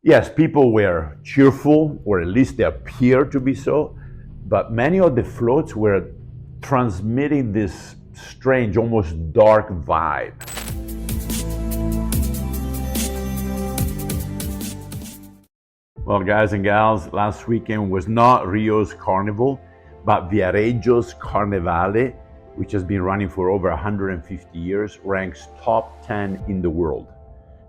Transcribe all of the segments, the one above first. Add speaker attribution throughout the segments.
Speaker 1: Yes, people were cheerful, or at least they appear to be so, but many of the floats were transmitting this strange, almost dark vibe. Well, guys and gals, last weekend was not Rio's Carnival, but Viareggio's Carnevale, which has been running for over 150 years, ranks top 10 in the world.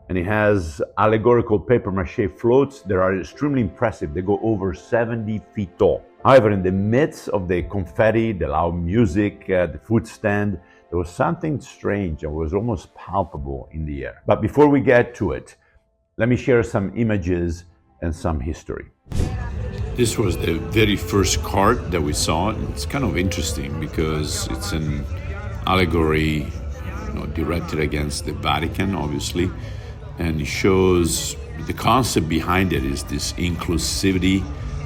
Speaker 1: And it has allegorical papier-mâché floats that are extremely impressive. They go over 70 feet tall. However, in the midst of the confetti, the loud music, the food stand, there was something strange and was almost palpable in the air. But before we get to it, let me share some images and some history.
Speaker 2: This was the very first cart that we saw. It's kind of interesting because it's an allegory, directed against the Vatican, obviously. And it shows the concept behind it is this inclusivity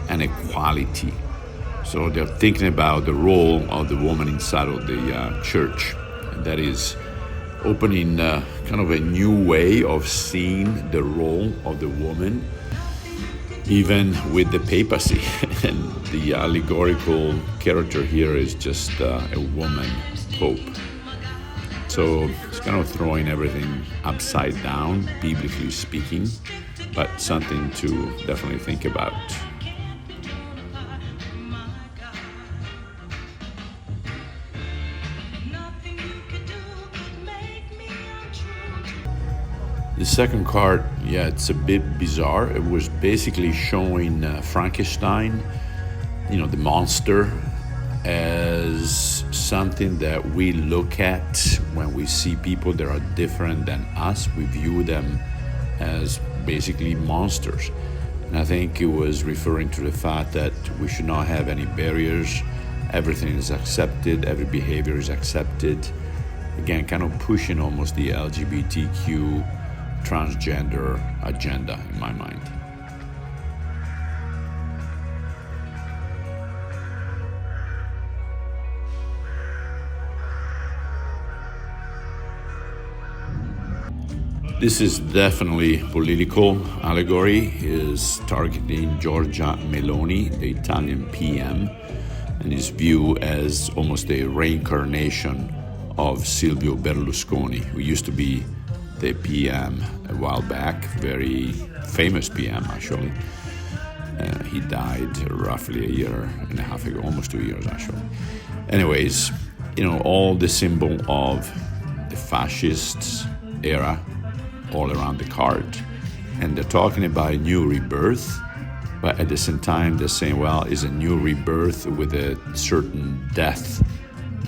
Speaker 2: and equality. So they're thinking about the role of the woman inside of the church. And that is opening kind of a new way of seeing the role of the woman, even with the papacy. And the allegorical character here is just a woman pope. So it's kind of throwing everything upside down, biblically speaking, but something to definitely think about. The second card, it's a bit bizarre. It was basically showing Frankenstein, the monster, as something that we look at when we see people that are different than us. We view them as basically monsters. And I think it was referring to the fact that we should not have any barriers. Everything is accepted, every behavior is accepted. Again, kind of pushing almost the LGBTQ transgender agenda in my mind. This is definitely political allegory. Is targeting Giorgia Meloni, the Italian PM, and is viewed as almost a reincarnation of Silvio Berlusconi, who used to be the PM a while back, very famous PM actually. He died roughly a year and a half ago, almost 2 years actually. Anyways, all the symbol of the fascist era all around the card. And they're talking about a new rebirth, but at the same time they're saying, well, it's a new rebirth with a certain death.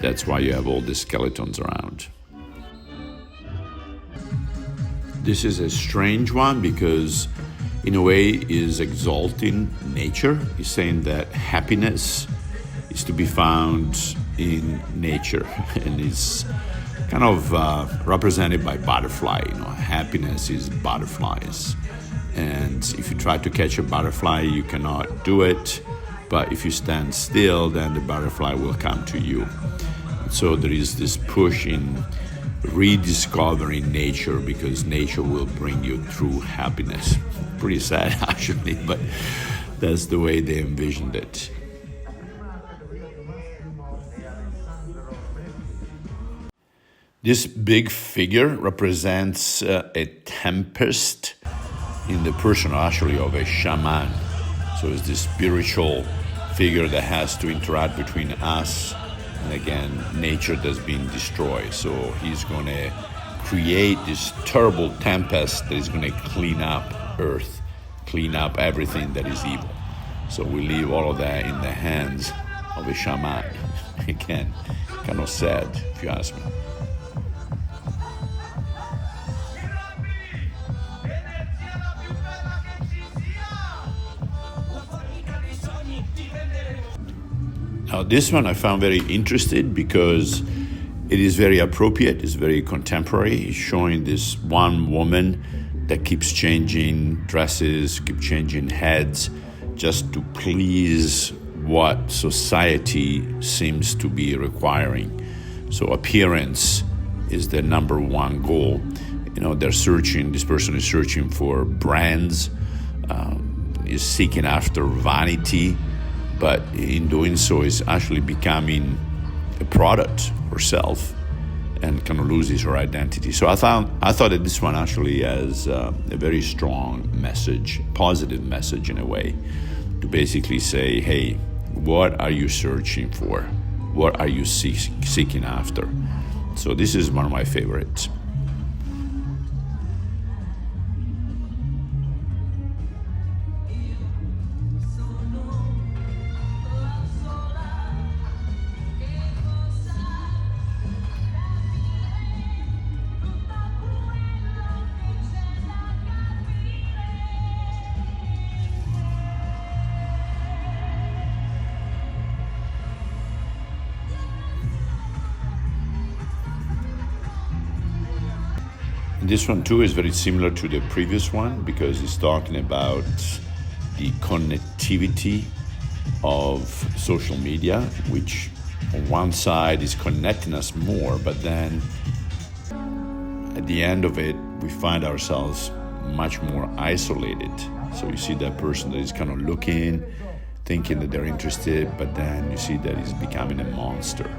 Speaker 2: That's why you have all the skeletons around. This is a strange one because in a way is exalting nature. He's saying that happiness is to be found in nature, and it's kind of represented by butterfly. Happiness is butterflies, and if you try to catch a butterfly, you cannot do it, but if you stand still, then the butterfly will come to you. So there is this push in rediscovering nature, because nature will bring you true happiness. Pretty sad actually, but that's the way they envisioned it. This big figure represents a tempest in the person actually of a shaman. So it's this spiritual figure that has to interact between us and, again, nature that's been destroyed. So he's going to create this terrible tempest that is going to clean up Earth, clean up everything that is evil. So we leave all of that in the hands of a shaman. Again, kind of sad, if you ask me. Now, this one I found very interesting because it is very appropriate, it's very contemporary. It's showing this one woman that keeps changing dresses, keeps changing heads, just to please what society seems to be requiring. So appearance is the number one goal. They're searching, this person is searching for brands, is seeking after vanity, but in doing so is actually becoming a product herself and kind of loses her identity. So I thought that this one actually has a very strong message, positive message in a way, to basically say, hey, what are you searching for? What are you seeking after? So this is one of my favorites. This one too is very similar to the previous one because it's talking about the connectivity of social media, which on one side is connecting us more, but then at the end of it, we find ourselves much more isolated. So you see that person that is kind of looking, thinking that they're interested, but then you see that he's becoming a monster.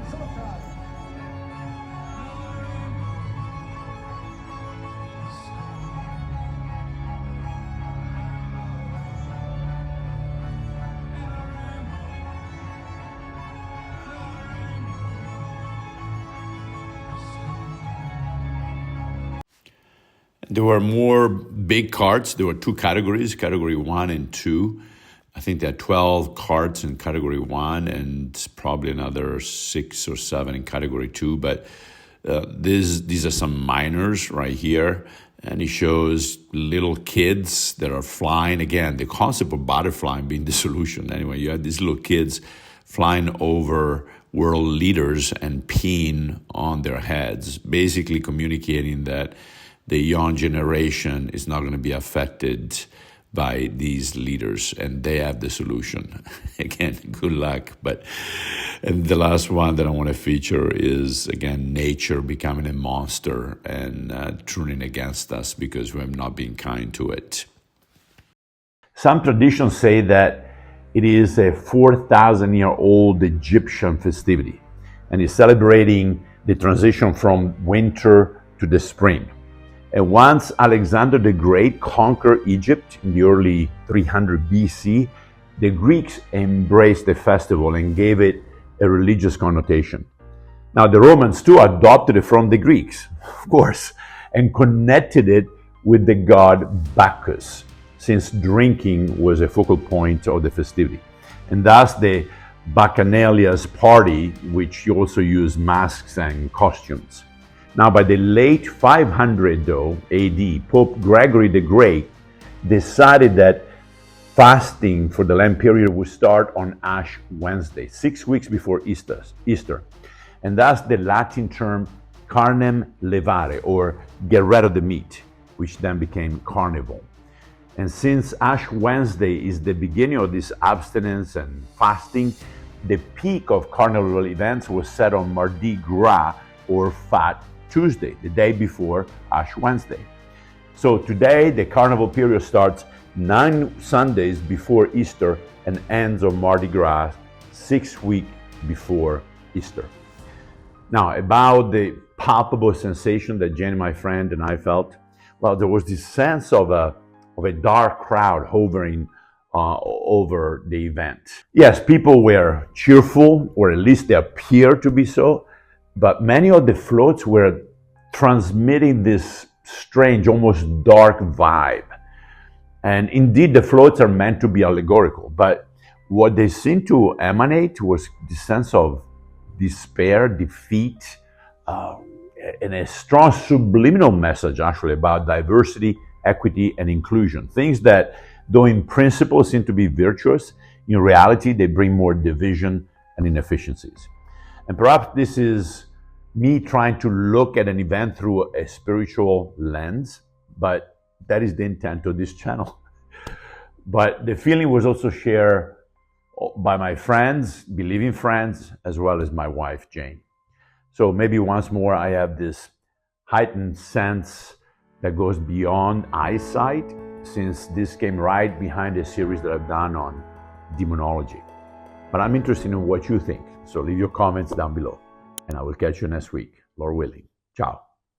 Speaker 2: There were more big cards. There were two categories, category 1 and 2. I think there are 12 cards in category 1 and probably another 6 or 7 in category 2. But these are some minors right here. And it shows little kids that are flying. Again, the concept of butterfly being the solution. Anyway, you have these little kids flying over world leaders and peeing on their heads, basically communicating that the young generation is not going to be affected by these leaders, and they have the solution. Again, good luck. And the last one that I want to feature is, again, nature becoming a monster and turning against us because we're not being kind to it.
Speaker 1: Some traditions say that it is a 4,000-year-old Egyptian festivity, and is celebrating the transition from winter to the spring. And once Alexander the Great conquered Egypt in the early 300 BC, the Greeks embraced the festival and gave it a religious connotation. Now, the Romans too adopted it from the Greeks, of course, and connected it with the god Bacchus, since drinking was a focal point of the festivity. And thus the Bacchanalia's party, which also used masks and costumes. Now, by the late 500 though, AD, Pope Gregory the Great decided that fasting for the Lent period would start on Ash Wednesday, 6 weeks before Easter. And thus the Latin term carnem levare, or get rid of the meat, which then became Carnival. And since Ash Wednesday is the beginning of this abstinence and fasting, the peak of carnival events was set on Mardi Gras, or Fat Tuesday, the day before Ash Wednesday. So today, the carnival period starts 9 Sundays before Easter and ends on Mardi Gras 6 weeks before Easter. Now, about the palpable sensation that Jenny, my friend, and I felt, well, there was this sense of a dark crowd hovering over the event. Yes, people were cheerful, or at least they appeared to be so, but many of the floats were transmitting this strange, almost dark vibe. And indeed, the floats are meant to be allegorical, but what they seemed to emanate was this sense of despair, defeat, and a strong subliminal message, actually, about diversity, equity, and inclusion. Things that, though in principle seem to be virtuous, in reality, they bring more division and inefficiencies. And perhaps this is me trying to look at an event through a spiritual lens, but that is the intent of this channel. But the feeling was also shared by my friends, believing friends, as well as my wife, Jane. So maybe once more, I have this heightened sense that goes beyond eyesight, since this came right behind a series that I've done on demonology. But I'm interested in what you think, so leave your comments down below, and I will catch you next week, Lord willing. Ciao.